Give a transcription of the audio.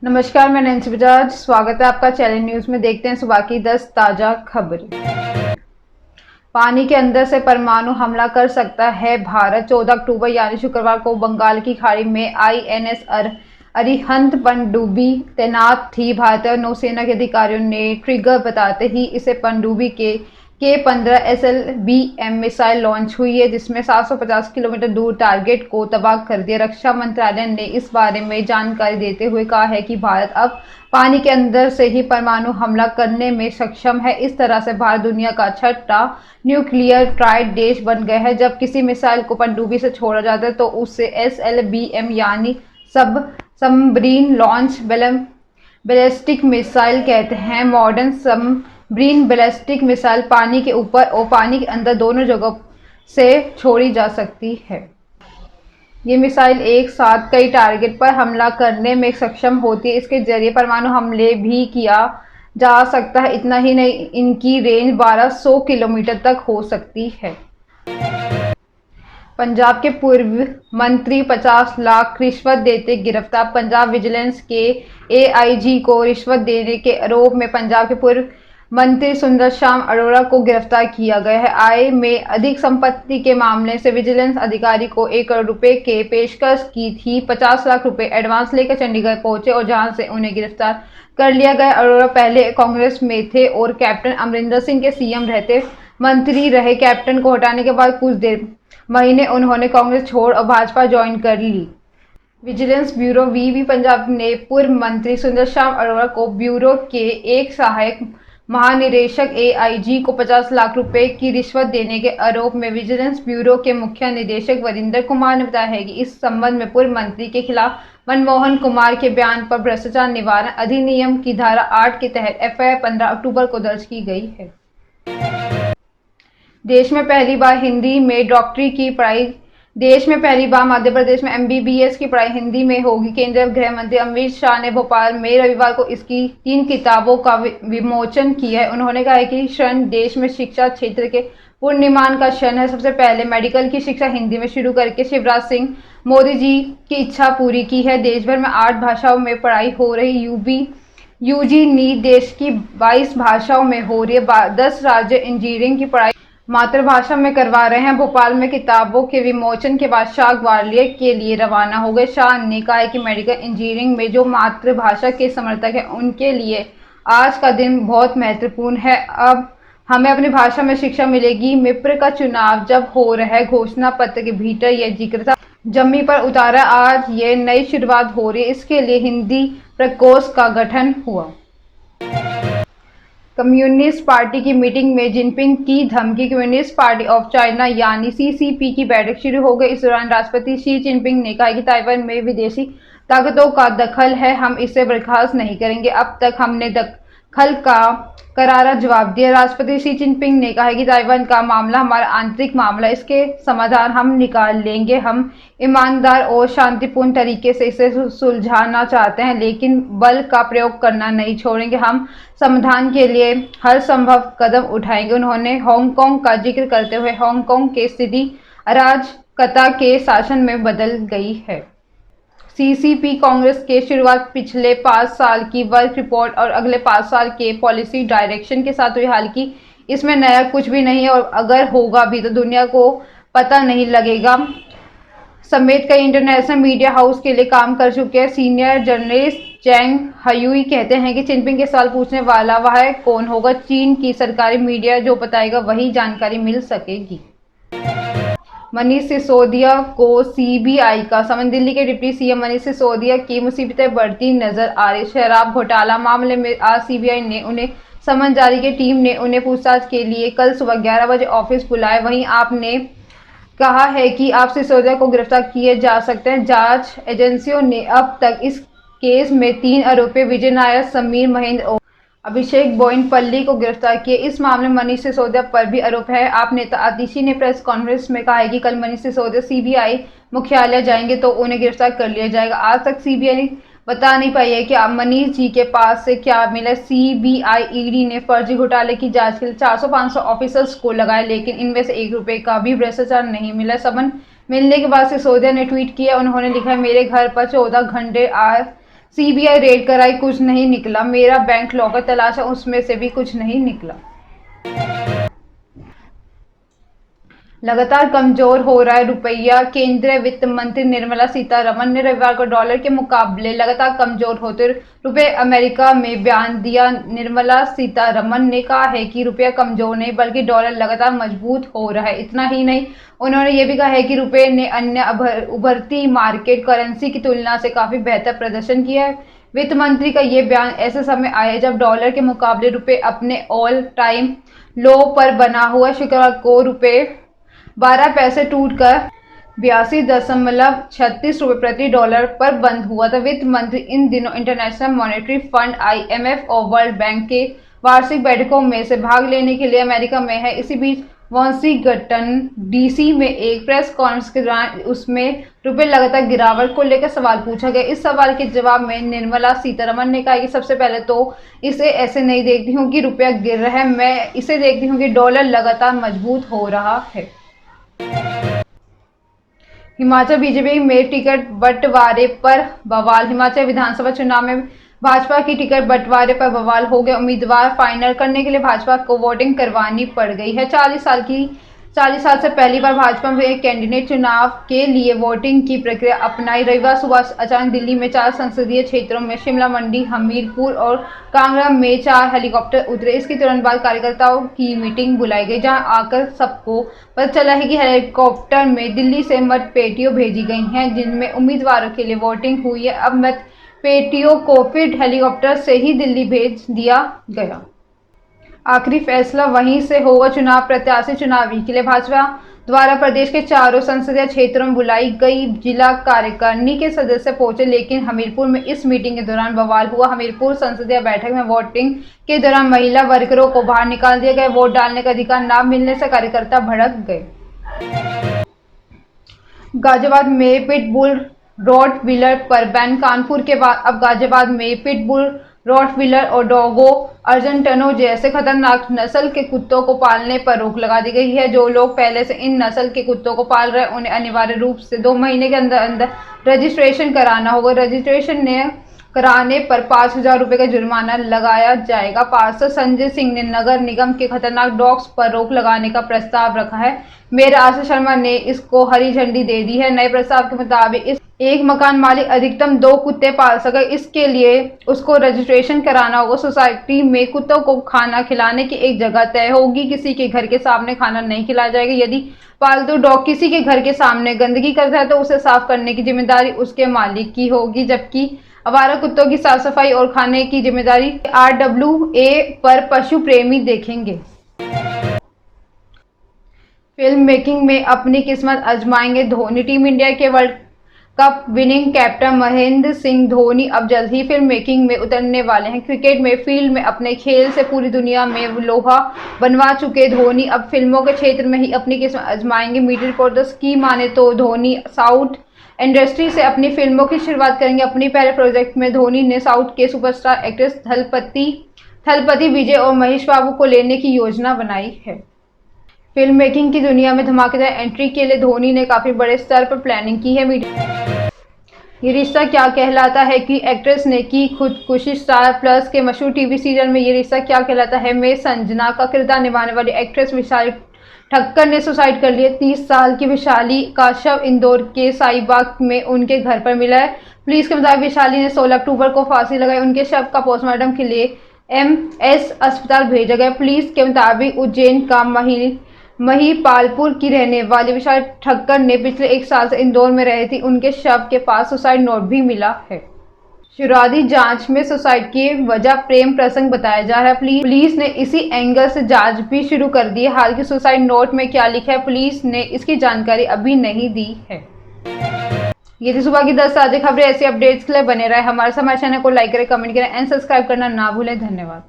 नमस्कार, मैं नैन्सी बजाज। स्वागत है आपका चैनल न्यूज में। देखते हैं सुबह की 10 ताजा खबरें। पानी के अंदर से परमाणु हमला कर सकता है भारत। 14 अक्टूबर यानी शुक्रवार को बंगाल की खाड़ी में आईएनएस अरिहंत पनडुब्बी तैनात थी। भारतीय नौसेना के अधिकारियों ने ट्रिगर बताते ही इसे पनडुब्बी के-15 SLBM मिसाइल लॉन्च हुई है, जिसमें 750 किलोमीटर दूर टारगेट को तबाह कर दिया। रक्षा मंत्रालय ने इस बारे में जानकारी देते हुए कहा है कि भारत अब पानी के अंदर से ही परमाणु हमला करने में सक्षम है। इस तरह से भारत दुनिया का छठा न्यूक्लियर ट्राइड देश बन गया है। जब किसी मिसाइल को पनडुब्बी से छोड़ा जाता है तो उसे SLBM यानी सबमरीन लॉन्च बैलिस्टिक मिसाइल कहते हैं। मॉडर्न सबमरीन बैलिस्टिक मिसाइल पानी के ऊपर और पानी के अंदर दोनों जगहों से छोड़ी जा सकती है। ये मिसाइल एक साथ कई टारगेट पर हमला करने में सक्षम होती है। इसके जरिए परमाणु हमले भी किया जा सकता है। इतना ही नहीं, इनकी रेंज 1200 किलोमीटर तक हो सकती है। पंजाब के पूर्व मंत्री 50 लाख रिश्वत देते गिरफ्तार। पंजाब विजिलेंस के AIG को रिश्वत देने के आरोप में पंजाब के पूर्व मंत्री सुंदर श्याम अरोड़ा को गिरफ्तार किया गया है। आय में अधिक संपत्ति के मामले से विजिलेंस अधिकारी को 1 करोड़ रुपए के पेशकश की थी। 50 लाख रुपए एडवांस लेकर चंडीगढ़ पहुंचे और जहां से उन्हें गिरफ्तार कर लिया गया। अरोड़ा पहले कांग्रेस में थे और कैप्टन अमरिंदर सिंह के CM रहते मंत्री रहे। कैप्टन को हटाने के बाद कुछ देर महीने उन्होंने कांग्रेस छोड़ और भाजपा ज्वाइन कर ली। विजिलेंस ब्यूरो VV पंजाब ने पूर्व मंत्री सुंदर श्याम अरोड़ा को ब्यूरो के एक सहायक महानिदेशक AIG को 50 लाख रुपए की रिश्वत देने के आरोप में विजिलेंस ब्यूरो के मुख्य निदेशक वरिंदर कुमार ने बताया है कि इस संबंध में पूर्व मंत्री के खिलाफ मनमोहन कुमार के बयान पर भ्रष्टाचार निवारण अधिनियम की धारा 8 के तहत FIR 15 अक्टूबर को दर्ज की गई है। देश में पहली बार हिंदी में डॉक्टरी की पढ़ाई देश में पहली बार मध्य प्रदेश में MBBS की पढ़ाई हिंदी में होगी। केंद्रीय गृह मंत्री अमित शाह ने भोपाल में रविवार को इसकी 3 किताबों का विमोचन किया है। उन्होंने कहा है कि क्षण देश में शिक्षा क्षेत्र के पुनर्निर्माण का क्षण है। सबसे पहले मेडिकल की शिक्षा हिंदी में शुरू करके शिवराज सिंह मोदी जी की इच्छा पूरी की है। देश भर में 8 भाषाओं में पढ़ाई हो रही। UG नीट देश की 22 भाषाओं में हो रही है। 10 राज्य इंजीनियरिंग की पढ़ाई मातृभाषा में करवा रहे हैं। भोपाल में किताबों के विमोचन के बाद शाह ग्वालियर के लिए रवाना हो गए। शाह ने कहा है कि मेडिकल इंजीनियरिंग में जो मातृभाषा के समर्थक हैं उनके लिए आज का दिन बहुत महत्वपूर्ण है। अब हमें अपनी भाषा में शिक्षा मिलेगी। मिप्र का चुनाव जब हो रहा है, घोषणा पत्र के भीतर यह जिक्र था। जमी पर उतारा, आज ये नई शुरुआत हो रही है। इसके लिए हिंदी प्रकोष्ठ का गठन हुआ। कम्युनिस्ट पार्टी की मीटिंग में जिनपिंग की धमकी। कम्युनिस्ट पार्टी ऑफ चाइना यानी CCP की बैठक शुरू हो गई। इस दौरान राष्ट्रपति शी जिनपिंग ने कहा कि ताइवान में विदेशी ताकतों का दखल है, हम इसे बर्खास्त नहीं करेंगे। अब तक हमने दखल का करारा जवाब दिया। राष्ट्रपति शी जिनपिंग ने कहा कि ताइवान का मामला हमारा आंतरिक मामला, इसके समाधान हम निकाल लेंगे। हम ईमानदार और शांतिपूर्ण तरीके से इसे सुलझाना चाहते हैं, लेकिन बल का प्रयोग करना नहीं छोड़ेंगे। हम समाधान के लिए हर संभव कदम उठाएंगे। उन्होंने हांगकांग का जिक्र करते हुए हांगकांग की स्थिति अराजकता के शासन में बदल गई है। CCP कांग्रेस के शुरुआत पिछले 5 साल की वर्क रिपोर्ट और अगले 5 साल के पॉलिसी डायरेक्शन के साथ हुई। हालांकि इसमें नया कुछ भी नहीं है और अगर होगा भी तो दुनिया को पता नहीं लगेगा समेत कई इंटरनेशनल मीडिया हाउस के लिए काम कर चुके हैं। सीनियर जर्नलिस्ट चैंग हयुई कहते हैं कि जिनपिंग के सवाल पूछने वाला वह कौन होगा। चीन की सरकारी मीडिया जो बताएगा वही जानकारी मिल सकेगी। मनीष सिसोदिया को CBI का समन। दिल्ली के डिप्टी CM मनीष सिसोदिया की मुसीबतें बढ़ती नजर आ रही। शराब घोटाला मामले में आज CBI ने उन्हें समन जारी किया। टीम ने उन्हें पूछताछ के लिए कल सुबह 11 बजे ऑफिस बुलाया। वहीं आपने कहा है कि आप सिसोदिया को गिरफ्तार किए जा सकते हैं। जांच एजेंसियों ने अब तक इस केस में 3 आरोपी विजय नायर, समीर महेंद्र और अभिषेक बोइनपल्ली को गिरफ्तार किए। इस मामले में मनीष सिसोदिया पर भी आरोप है। आप नेता आतिशी ने प्रेस कॉन्फ्रेंस में कहा है कि कल मनीष सिसोदिया CBI मुख्यालय जाएंगे तो उन्हें गिरफ्तार कर लिया जाएगा। आज तक CBI बता नहीं पाई है कि मनीष जी के पास से क्या मिला। CBI ED ने फर्जी घोटाले की जांच के लिए 400-500 ऑफिसर्स को लगाया, लेकिन इनमें से 1 रुपए का भी भ्रष्टाचार नहीं मिला। समन मिलने के बाद सिसोदिया ने ट्वीट किया। उन्होंने लिखा है, मेरे घर पर 14 घंटे सीबीआई रेड कराई, कुछ नहीं निकला। मेरा बैंक लॉकर तलाशा, उसमें से भी कुछ नहीं निकला। लगातार कमजोर हो रहा है रुपया। केंद्रीय वित्त मंत्री निर्मला सीतारमण ने रविवार को डॉलर के मुकाबले लगातार कमजोर होते रुपए अमेरिका में बयान दिया। निर्मला सीतारमण ने कहा है कि रुपया कमजोर नहीं बल्कि डॉलर लगातार मजबूत हो रहा है। इतना ही नहीं, उन्होंने ये भी कहा है कि रुपये ने अन्य उभरती मार्केट करेंसी की तुलना से काफी बेहतर प्रदर्शन किया है। वित्त मंत्री का ये बयान ऐसे समय आया जब डॉलर के मुकाबले रुपये अपने ऑल टाइम लो पर बना हुआ। शुक्रवार को रुपये 12 पैसे टूटकर 82.36 रुपये प्रति डॉलर पर बंद हुआ था। वित्त मंत्री इन दिनों इंटरनेशनल मॉनेटरी फंड IMF और वर्ल्ड बैंक के वार्षिक बैठकों में से भाग लेने के लिए अमेरिका में है। इसी बीच वाशिंगटन DC में एक प्रेस कॉन्फ्रेंस के दौरान उसमें रुपये लगातार गिरावट को लेकर सवाल पूछा गया। इस सवाल के जवाब में निर्मला सीतारमण ने कहा कि सबसे पहले तो इसे ऐसे नहीं देखती हूँ कि रुपया गिर रहा है, मैं इसे देखती हूँ कि डॉलर लगातार मजबूत हो रहा है। हिमाचल बीजेपी में टिकट बंटवारे पर बवाल। हिमाचल विधानसभा चुनाव में भाजपा की टिकट बंटवारे पर बवाल हो गया। उम्मीदवार फाइनल करने के लिए भाजपा को वोटिंग करवानी पड़ गई है। 40 साल से पहली बार भाजपा में कैंडिडेट चुनाव के लिए वोटिंग की प्रक्रिया अपनाई। रविवार सुबह अचानक दिल्ली में 4 संसदीय क्षेत्रों में शिमला, मंडी, हमीरपुर और कांगड़ा में 4 हेलीकॉप्टर उतरे। इसके तुरंत बाद कार्यकर्ताओं की मीटिंग बुलाई गई, जहां आकर सबको पता चला है कि हेलीकॉप्टर में दिल्ली से मतपेटियां भेजी गई हैं जिनमें उम्मीदवारों के लिए वोटिंग हुई है। अब मतपेटियों को फिर हेलीकॉप्टर से ही दिल्ली भेज दिया गया। आखिरी फैसला वहीं से होगा। चुनाव प्रत्याशी चुनावी के लिए भाजपा द्वारा प्रदेश के 4 संसदीय क्षेत्रों में बुलाई गई जिला कार्यकारिणी के सदस्य पहुंचे, लेकिन हमीरपुर में इस मीटिंग के दौरान बवाल हुआ। हमीरपुर संसदीय बैठक में वोटिंग के दौरान महिला वर्करों को बाहर निकाल दिया गया। वोट डालने का अधिकार न मिलने से कार्यकर्ता भड़क गए। गाजियाबाद में पिटबुल रॉटवीलर पर बैन। कानपुर के बाद अब गाजियाबाद में पिटबुल, रॉटवीलर और डोगो अर्जेंटिनो जैसे खतरनाक नस्ल के कुत्तों को पालने पर रोक लगा दी गई है। जो लोग पहले से इन नस्ल के कुत्तों को पाल रहे हैं उन्हें अनिवार्य रूप से 2 महीने के अंदर अंदर रजिस्ट्रेशन कराना होगा। रजिस्ट्रेशन ने कराने पर 5,000 रुपये का जुर्माना लगाया जाएगा। पार्षद संजय सिंह ने नगर निगम के खतरनाक डॉग्स पर रोक लगाने का प्रस्ताव रखा है। मेयर आशीष शर्मा ने इसको हरी झंडी दे दी है। नए प्रस्ताव के मुताबिक एक मकान मालिक अधिकतम 2 कुत्ते पाल सके, इसके लिए उसको रजिस्ट्रेशन कराना होगा। सोसाइटी में कुत्तों को खाना खिलाने की एक जगह तय होगी। किसी के घर के सामने खाना नहीं खिलाया जाएगा। यदि पालतू डॉग किसी के घर के सामने गंदगी करता है तो उसे साफ करने की जिम्मेदारी उसके मालिक की होगी, जबकि आवारा कुत्तों की साफ सफाई और खाने की जिम्मेदारी RWA पर पशु प्रेमी देखेंगे। फिल्म मेकिंग में अपनी किस्मत आजमाएंगे धोनी। टीम इंडिया के world cup winning captain Mahendra Singh Dhoni अब जल्द ही फिल्म मेकिंग में उतरने वाले हैं। क्रिकेट में फील्ड में अपने खेल से पूरी दुनिया में लोहा बनवा चुके धोनी अब फिल्मों के क्षेत्र में ही अपनी किस्मत आजमाएंगे। मीडिया रिपोर्टर्स की माने तो धोनी साउथ इंडस्ट्री से अपनी फिल्मों की शुरुआत करेंगे। अपनी पहले प्रोजेक्ट में धोनी ने साउथ के सुपरस्टार एक्ट्रेस थलपति विजय और महेश बाबू को लेने की योजना बनाई है। फिल्म मेकिंग की दुनिया में धमाकेदार एंट्री के लिए धोनी ने काफी बड़े स्तर पर प्लानिंग की है। ये रिश्ता क्या कहलाता है कि एक्ट्रेस ने की खुदकुशी। स्टार प्लस के मशहूर टीवी सीरियल में ये रिश्ता क्या कहलाता है में संजना का किरदार निभाने वाली एक्ट्रेस विशाली ठक्कर ने सुसाइड कर लिया। 30 साल की विशाली का शव इंदौर के साईबाग में उनके घर पर मिला है। पुलिस के मुताबिक विशाली ने 16 अक्टूबर को फांसी लगाई। उनके शव का पोस्टमार्टम के लिए MS अस्पताल भेजा गया। पुलिस के मुताबिक उज्जैन का महिपालपुर की रहने वाली विशाली ठक्कर ने पिछले 1 साल से इंदौर में रही थी। उनके शव के पास सुसाइड नोट भी मिला है। शुरुआती जांच में सुसाइड की वजह प्रेम प्रसंग बताया जा रहा है। पुलिस ने इसी एंगल से जांच भी शुरू कर दी है। हालांकि सुसाइड नोट में क्या लिखा है पुलिस ने इसकी जानकारी अभी नहीं दी है। ये थी सुबह की 10 ताज़ा खबरें। ऐसी अपडेट्स के लिए बने रहे हमारे चैनल को लाइक करें, कमेंट करें एंड सब्सक्राइब करना ना भूलें। धन्यवाद।